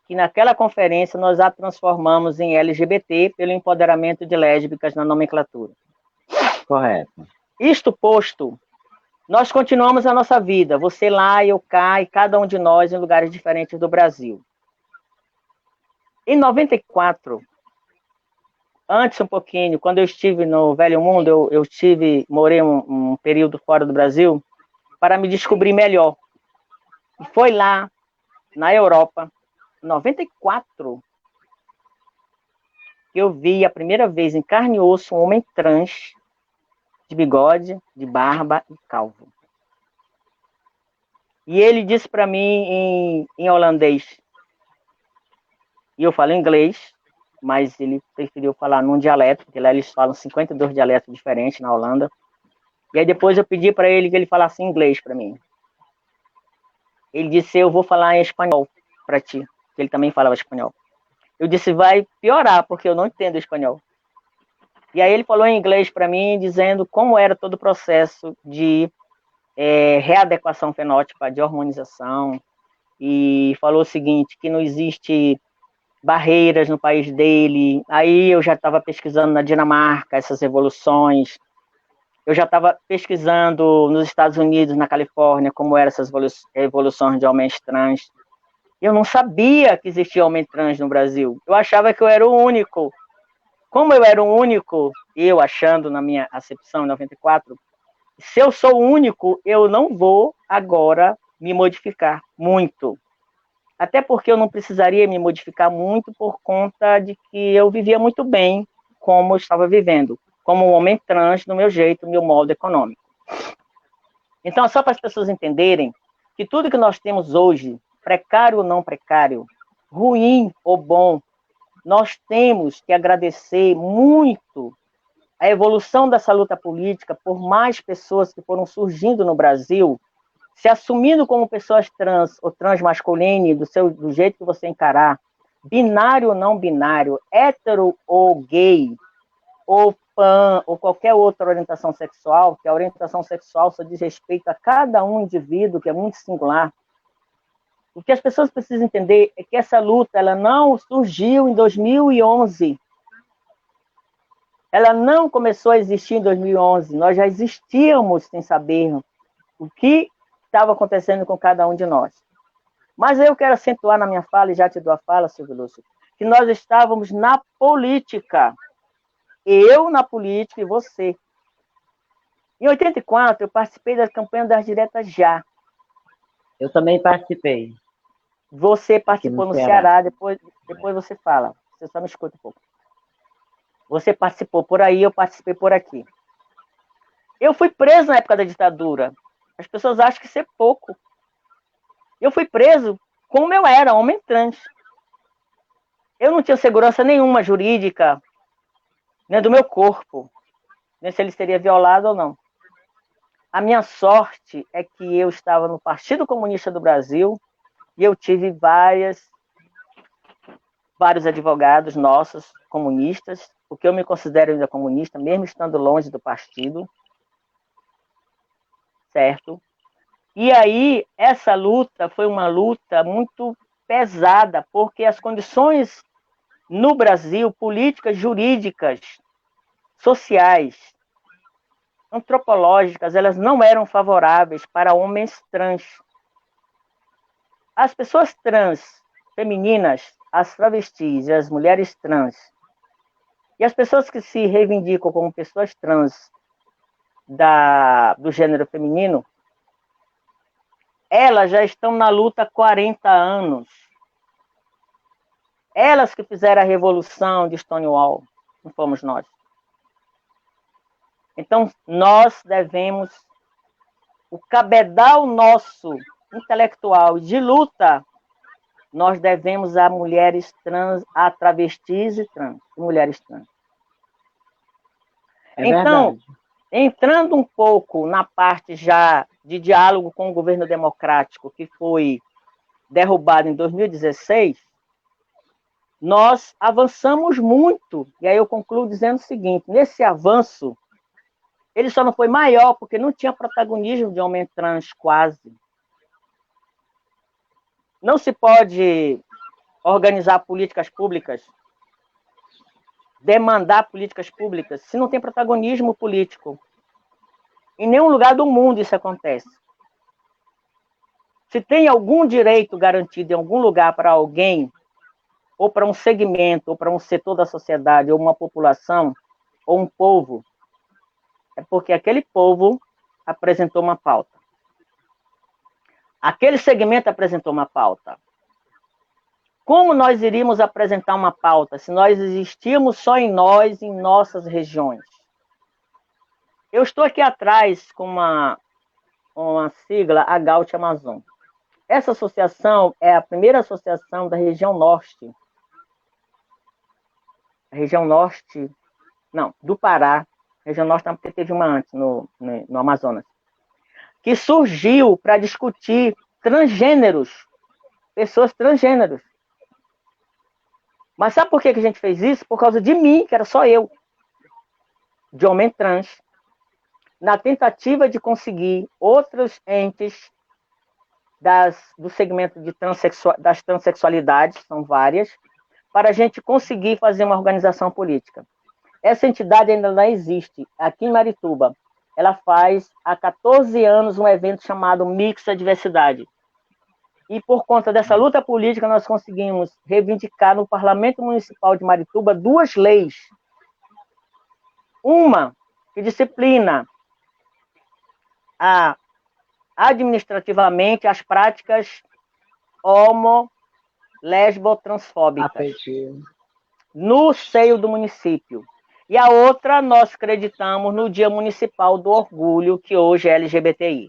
que naquela conferência nós a transformamos em LGBT pelo empoderamento de lésbicas na nomenclatura. Correto. Isto posto, nós continuamos a nossa vida, você lá, eu cá, e cada um de nós em lugares diferentes do Brasil. Em 94, antes um pouquinho, quando eu estive no Velho Mundo, morei um período fora do Brasil para me descobrir melhor. E foi lá, na Europa, em 94, que eu vi a primeira vez em carne e osso um homem trans, de bigode, de barba e calvo. E ele disse para mim em holandês, e eu falo inglês, mas ele preferiu falar num dialeto, porque lá eles falam 52 dialetos diferentes na Holanda. E aí depois eu pedi para ele que ele falasse inglês para mim. Ele disse, eu vou falar em espanhol para ti, que ele também falava espanhol. Eu disse, vai piorar, porque eu não entendo espanhol. E aí ele falou em inglês para mim, dizendo como era todo o processo de readequação fenótipa, de hormonização, e falou o seguinte, que não existe barreiras no país dele. Aí eu já estava pesquisando na Dinamarca essas evoluções, eu já estava pesquisando nos Estados Unidos, na Califórnia, como eram essas evoluções de homens trans. Eu não sabia que existia homem trans no Brasil. Eu achava que eu era o único. Como eu era o único, eu achando na minha acepção em 94, se eu sou o único, eu não vou agora me modificar muito. Até porque eu não precisaria me modificar muito por conta de que eu vivia muito bem como eu estava vivendo, como um homem trans, do meu jeito, do meu modo econômico. Então, só para as pessoas entenderem que tudo que nós temos hoje, precário ou não precário, ruim ou bom, nós temos que agradecer muito a evolução dessa luta política por mais pessoas que foram surgindo no Brasil, se assumindo como pessoas trans ou transmasculino, do jeito que você encarar, binário ou não binário, hétero ou gay, ou pan, ou qualquer outra orientação sexual, que a orientação sexual só diz respeito a cada um indivíduo, que é muito singular. O que as pessoas precisam entender é que essa luta ela não surgiu em 2011. Ela não começou a existir em 2011. Nós já existíamos sem saber o que estava acontecendo com cada um de nós. Mas eu quero acentuar na minha fala, e já te dou a fala, Silvio Lúcio, que nós estávamos na política. Eu na política e você. Em 84, eu participei da campanha das diretas já. Eu também participei. Você participou no Ceará, depois você fala. Você só me escuta um pouco. Você participou por aí, eu participei por aqui. Eu fui preso na época da ditadura. As pessoas acham que isso é pouco. Eu fui preso como eu era, homem trans. Eu não tinha segurança nenhuma jurídica, nem do meu corpo, nem se ele seria violado ou não. A minha sorte é que eu estava no Partido Comunista do Brasil e eu tive vários advogados nossos, comunistas, porque eu me considero ainda comunista, mesmo estando longe do partido, certo? E aí, essa luta foi uma luta muito pesada, porque as condições no Brasil, políticas, jurídicas, sociais, antropológicas, elas não eram favoráveis para homens trans. As pessoas trans, femininas, as travestis e as mulheres trans, e as pessoas que se reivindicam como pessoas trans do gênero feminino, elas já estão na luta há 40 anos. Elas que fizeram a revolução de Stonewall, não fomos nós. Então, nós devemos, o cabedal nosso, intelectual, de luta, nós devemos a mulheres trans, a travestis e trans, mulheres trans. Então, verdade. entrando um pouco na parte já de diálogo com o governo democrático, que foi derrubado em 2016, nós avançamos muito. E aí eu concluo dizendo o seguinte: nesse avanço, ele só não foi maior porque não tinha protagonismo de homem trans quase. Não se pode organizar políticas públicas, demandar políticas públicas, se não tem protagonismo político. Em nenhum lugar do mundo isso acontece. Se tem algum direito garantido em algum lugar para alguém, ou para um segmento, ou para um setor da sociedade, ou uma população, ou um povo, é porque aquele povo apresentou uma pauta. Aquele segmento apresentou uma pauta. Como nós iríamos apresentar uma pauta se nós existíamos só em nós, em nossas regiões? Eu estou aqui atrás com uma sigla, a Gaut Amazon. Essa associação é a primeira associação da região norte. A região norte, não, do Pará. A região norte não, porque teve uma antes, no Amazonas. Que surgiu para discutir transgêneros, pessoas transgêneros. Mas sabe por que a gente fez isso? Por causa de mim, que era só eu, de homem trans, na tentativa de conseguir outros entes do segmento das transexualidades, são várias, para a gente conseguir fazer uma organização política. Essa entidade ainda não existe. Aqui em Marituba, ela faz há 14 anos um evento chamado Mix da Diversidade. E por conta dessa luta política, nós conseguimos reivindicar no Parlamento Municipal de Marituba 2 leis. Uma que disciplina administrativamente as práticas lesbo-transfóbicas no seio do município. E a outra, nós acreditamos no Dia Municipal do Orgulho, que hoje é LGBTI.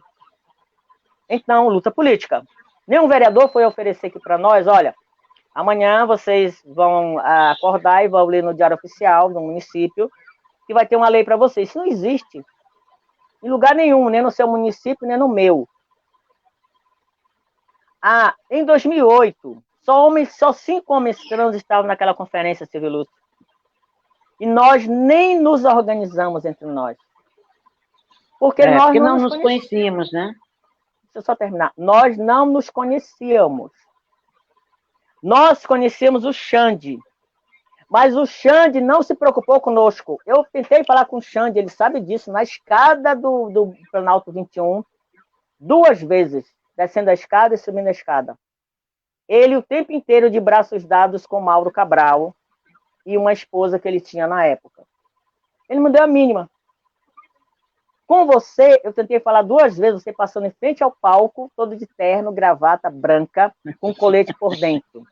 Então, luta política. Nenhum vereador foi oferecer aqui para nós, olha, amanhã vocês vão acordar e vão ler no Diário Oficial do município que vai ter uma lei para vocês. Isso não existe em lugar nenhum, nem no seu município, nem no meu. Em 2008, só 5 homens trans estavam naquela conferência, Silvio Lúcio. E nós nem nos organizamos entre nós. Porque nós não nos conhecíamos, né? Deixa eu só terminar. Nós não nos conhecíamos. Nós conhecíamos o Xande. Mas o Xande não se preocupou conosco. Eu tentei falar com o Xande, ele sabe disso, na escada do Planalto 21, 2 vezes, descendo a escada e subindo a escada. Ele o tempo inteiro de braços dados com Mauro Cabral e uma esposa que ele tinha na época. Ele me deu a mínima. Com você, eu tentei falar 2 vezes, você passando em frente ao palco, todo de terno, gravata branca, com colete por dentro.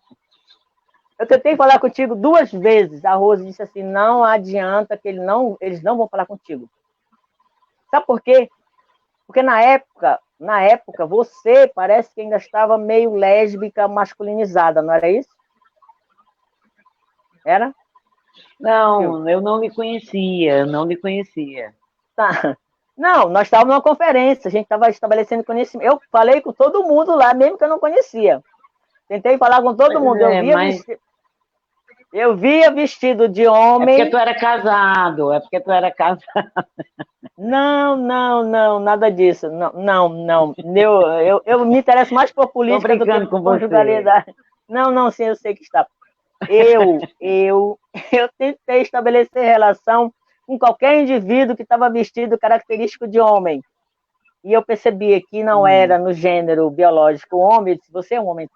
Eu tentei falar contigo 2 vezes. A Rose disse assim, não adianta, que eles não vão falar contigo. Sabe por quê? Porque na época, você parece que ainda estava meio lésbica, masculinizada, não era isso? Era? Não, eu não lhe conhecia, Tá. Não, nós estávamos numa conferência, a gente estava estabelecendo conhecimento. Eu falei com todo mundo lá, mesmo que eu não conhecia. Tentei falar com todo mundo. Eu via vestido de homem. É porque tu era casado. Não, nada disso. Não. Eu me interesso mais por política do que por conjugalidade. Não, sim, eu sei que está. Eu tentei estabelecer relação com qualquer indivíduo que estava vestido característico de homem. E eu percebia que não era no gênero biológico homem. Eu disse, você é um homem